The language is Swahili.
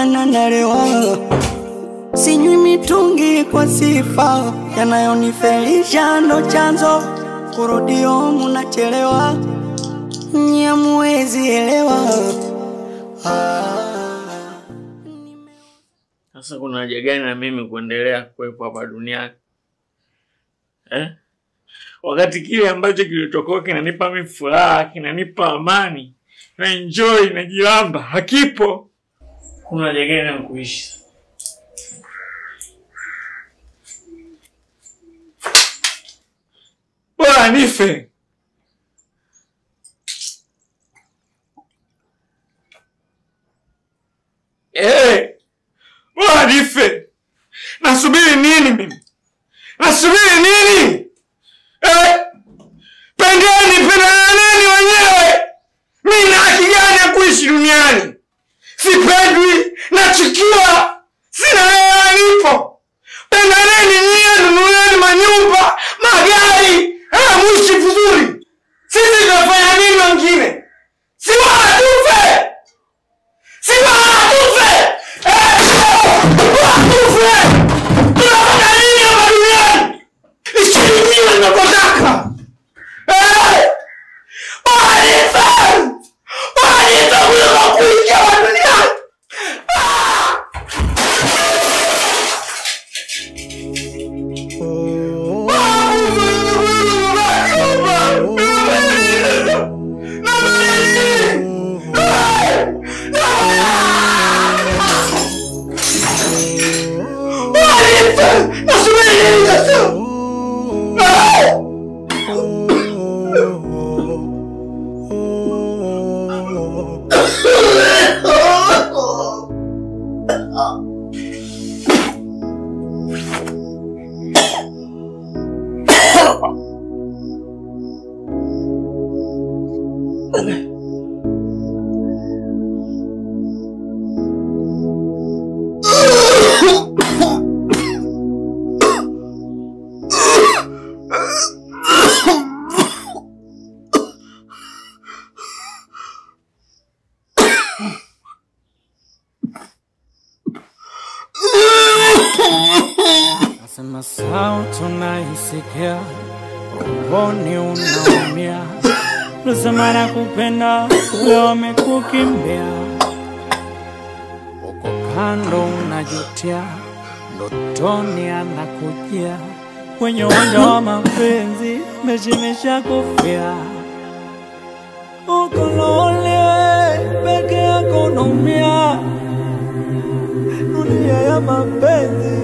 maana nalewa. Sinywi mitungi kwa sifa, yanayonifelisha ndo chanzo. Kurudio munachelewa, nye muwezi elewa. Sasa kuna haja gani na mimi kuendelea kuwepo hapa duniani? Wakati kile ambacho kilitokea kinanipa mimi furaha, kinanipa amani, na enjoy na jilamba, hakipo. Kuna haja gani na kuishi? Bora nife. Bora nife. Nasubiri nini mimi? Nasubiri nini? Pendeni wenyewe. Mimi na haki gani ya kuishi duniani? Sipendwi, nachukiwa, sina hela nipo. Pendeni nyie, nunueni manyumba, magari, muishi vizuri. Sisi tunafanya nini wengine? Si wala tufe! Si wala tufe! Tufe! Tunafanya nini hapa duniani? Ishini nyie ninapotaka. Nasema sauti unayosikia rohoni unaumia. Nasema nakupenda leo umekukimbia. Uko kando unajutia, ndotoni anakujia. Kwenye uwanja wa mapenzi umeshimisha kufia. Uko lonely peke yako unaumia. Dunia ya mapenzi